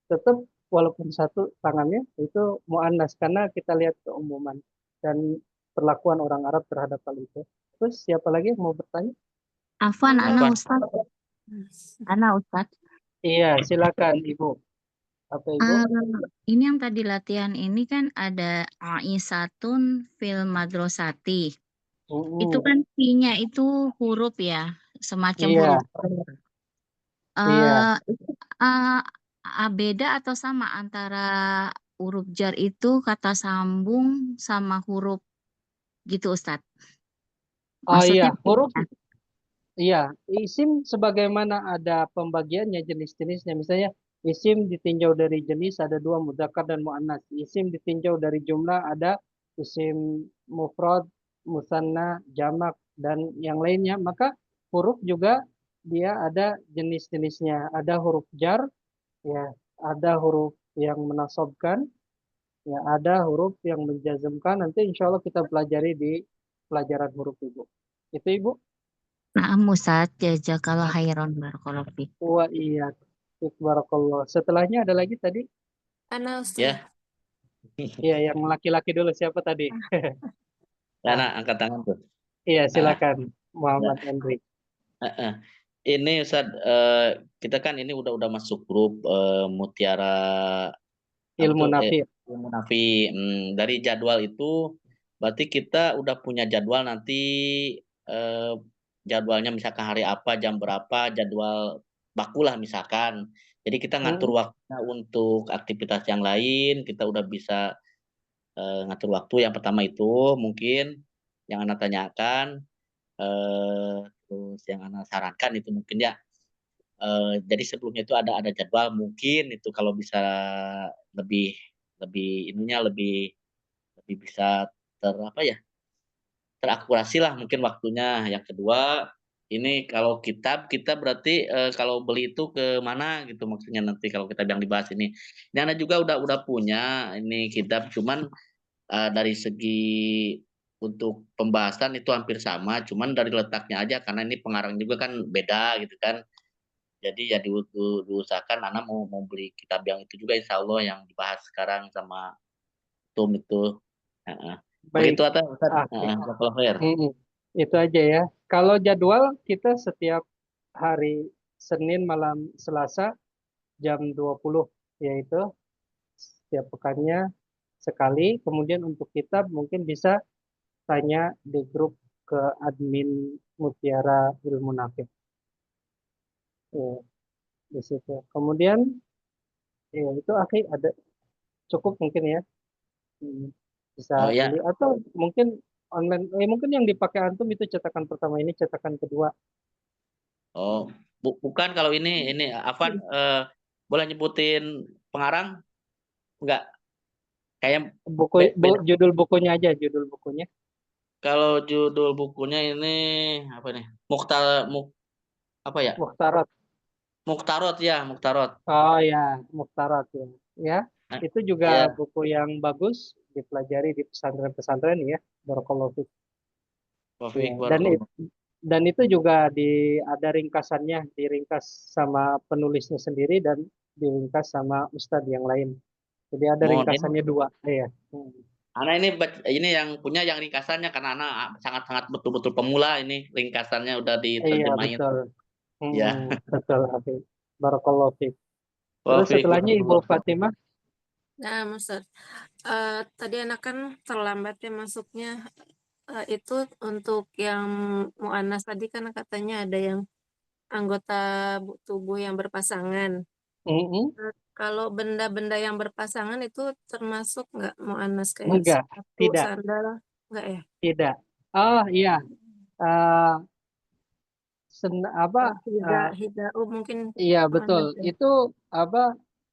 tetap walaupun 1 tangannya itu muannas karena kita lihat keumuman dan perlakuan orang Arab terhadap hal itu. Terus siapa lagi yang mau bertanya? Afwan, Apaan? Ana Ustadz. Iya, silakan Ibu. Apa Ibu? Ini yang tadi latihan ini kan ada Aisyatun fil madrasati. Itu kan P-nya itu huruf ya, semacam Iya, huruf. iya. Beda atau sama antara huruf jar itu kata sambung sama huruf gitu Ustadz? Oh iya, Maksudnya huruf. Iya, isim sebagaimana ada pembagiannya jenis-jenisnya. Misalnya isim ditinjau dari jenis ada 2 mudzakkar dan muannas. Isim ditinjau dari jumlah ada isim mufrad, musanna, jamak dan yang lainnya. Maka huruf juga dia ada jenis-jenisnya. Ada huruf jar, ya, ada huruf yang menasabkan, ya, ada huruf yang menjazmkan. Nanti insya Allah kita pelajari di pelajaran huruf Ibu. Itu Ibu. Naam Ustadz, jazakallah khairan barakallahu fiik. Wa iya. Barakallah. Setelahnya ada lagi tadi? Ana Ustaz. Ya, Iya, yang laki-laki dulu siapa tadi? Ana angkat tangan tuh. Iya, silakan Muhammad Andri. Ini Ustadz, kita kan ini udah masuk grup Mutiara Ilmu nafi. Ilmu Nafi. Dari jadwal itu berarti kita udah punya jadwal nanti, jadwalnya misalkan hari apa, jam berapa, jadwal baku lah misalkan. Jadi kita ngatur waktunya untuk aktivitas yang lain, kita udah bisa ngatur waktu. Yang pertama itu mungkin yang Anda tanyakan, terus yang Anda sarankan itu mungkin ya. Jadi sebelumnya itu ada jadwal mungkin itu kalau bisa lebih ininya lebih bisa terakurasi lah mungkin waktunya. Yang kedua, ini kalau kitab kita berarti kalau beli itu ke mana gitu maksudnya nanti kalau kita yang dibahas ini. Ini Anda juga udah punya ini kitab, cuman dari segi untuk pembahasan itu hampir sama, cuman dari letaknya aja karena ini pengarang juga kan beda gitu kan. Jadi ya diusahakan Ana mau beli kitab yang itu juga insya Allah yang dibahas sekarang sama Tum itu. Baik. Begitu atau Ustaz? Itu aja ya. Kalau jadwal kita setiap hari Senin malam Selasa jam 20 yaitu setiap pekannya sekali. Kemudian untuk kitab mungkin bisa tanya di grup ke admin Mutiara Ilmu Nafi. Ya, di situ. Kemudian ya itu akhir ada cukup mungkin ya. Bisa beli atau mungkin online, mungkin yang dipakai antum itu cetakan pertama, ini cetakan kedua. Bukan kalau ini Afwan, boleh nyebutin pengarang? Enggak. Kayak Judul bukunya aja, judul bukunya. kalau judul bukunya ini apa nih? Apa ya? Mukhtarat. Muktarot ya, Muktarot. Oh ya, Mukhtarat ya. Ya, Nah, itu juga ya. buku yang bagus dipelajari di pesantren-pesantren ya. Barakallahu fiik. Taufik, Ya, barakallah. dan itu juga ada ringkasannya, diringkas sama penulisnya sendiri dan diringkas sama ustadz yang lain. Jadi ada Mohon ringkasannya dua. Iya. Anak ini yang punya yang ringkasannya karena anak sangat-sangat betul-betul pemula ini ringkasannya udah Iya, diterjemahin. betul. Ya. Betul, Hafiz. Barakallahu fiik. Terus Taufik, setelahnya Ibu barakallah. Fatimah. Nah, Ustaz, tadi anak kan terlambat ya masuknya. Itu untuk yang mu'annas tadi kan katanya ada yang anggota tubuh yang berpasangan. Kalau benda-benda yang berpasangan itu termasuk nggak mu'annas kayak Enggak, sepatu, tidak. sandal, nggak ya? Tidak. Oh iya. Hidau mungkin Iya betul. mu'annas ya. Itu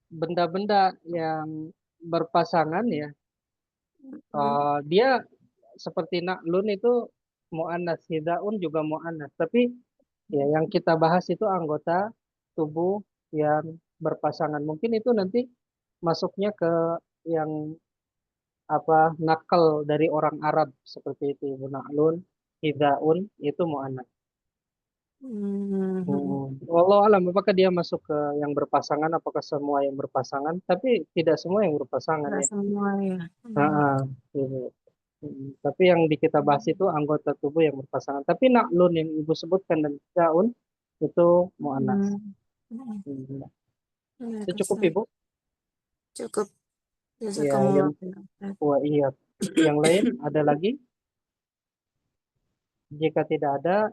benda-benda yang berpasangan ya. Dia seperti naklun itu mu'annas, hidaun juga mu'annas. Tapi ya yang kita bahas itu anggota tubuh yang berpasangan. Mungkin itu nanti masuknya ke yang nakal dari orang Arab seperti itu. Naklun, hidaun itu mu'annas. Wallahu alam, apakah dia masuk ke yang berpasangan, apakah semua yang berpasangan? Tapi tidak semua yang berpasangan Nggak ya. semua ya. Gitu. Tapi yang kita bahas itu anggota tubuh yang berpasangan. Tapi naklun yang Ibu sebutkan dan daun itu mu'annas. Itu cukup Ibu? Cukup. Ya, iya. Yang lain ada lagi? Jika tidak ada,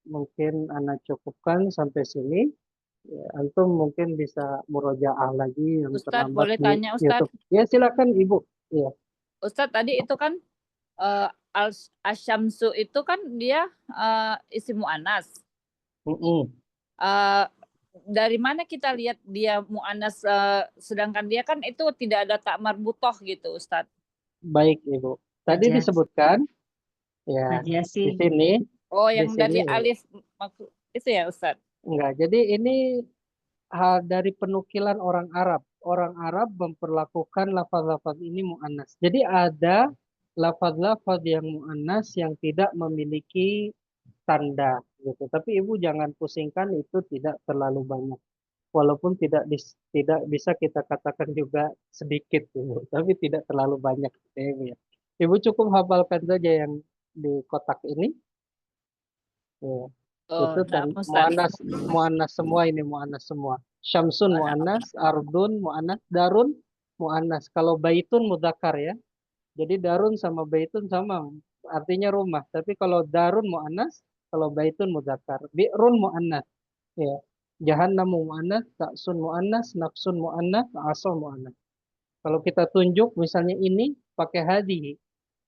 mungkin Anda cukupkan sampai sini. Ya, antum mungkin bisa murojaah lagi yang Ustadz, terlambat boleh di tanya Ustadz? YouTube. Ya silakan Ibu. Iya. Ustadz tadi itu kan Asyamsu itu kan dia isim mu'annas. Dari mana kita lihat dia mu'annas sedangkan dia kan itu tidak ada tak marbutoh gitu Ustadz. Baik Ibu. Tadi disebutkan ya di sini. Oh, yang di dari sini, alif maksud itu ya Ustadz? Enggak. Jadi ini hal dari penukilan orang Arab. Orang Arab memperlakukan lafaz-lafaz ini mu'annas. Jadi ada lafaz-lafaz yang mu'annas yang tidak memiliki tanda gitu. Tapi Ibu jangan pusingkan, itu tidak terlalu banyak. Walaupun tidak bisa kita katakan juga sedikit Ibu, tapi tidak terlalu banyak ya. Ibu cukup hafalkan saja yang di kotak ini. Ya. Itu kan mu'annas semua ini, mu'annas semua. Syamsun mu'annas, ardun mu'annas, darun mu'annas. Kalau baitun mudzakkar ya. Jadi darun sama baitun sama, artinya rumah. Tapi kalau darun mu'annas, kalau baitun mudzakkar. Bi'run mu'annas. Ya. Jahannamu mu'annas, ta'sun mu'annas, nafsun mu'annas, asa mu'annas. Kalau kita tunjuk misalnya ini pakai hadihi,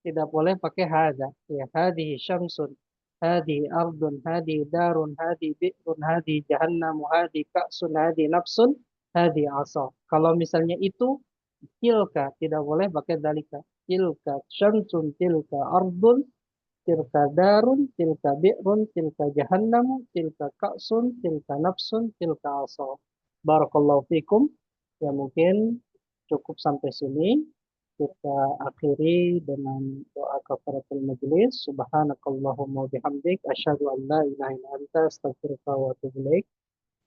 tidak boleh pakai hada. Ya, hadihi syamsun. Hadi ardun, hadi darun, hadi bi'run, hadi jahannamu, hadi ka'sun, hadi nafsun, hadi asa. Kalau misalnya itu, tilka, tidak boleh pakai dalika. Tilka syamsun, tilka ardun, tilka darun, tilka bi'run, tilka jahannamu, tilka ka'sun, tilka nafsun, tilka asa. Barakallahu fikum. Ya mungkin cukup sampai sini. Kita akhiri dengan doa kafaratul majlis. Subhanakallahumma bihamdik asyhadu an la ilaha illa anta astaghfiruka wa atubu ilaik.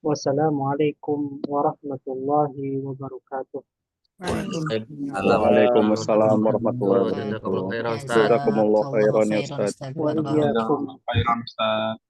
Wassalamualaikum warahmatullahi wabarakatuh. Waalaikumsalam warahmatullahi wabarakatuh. Jazakumullah khairan ya Ustaz. Khairan Ustaz.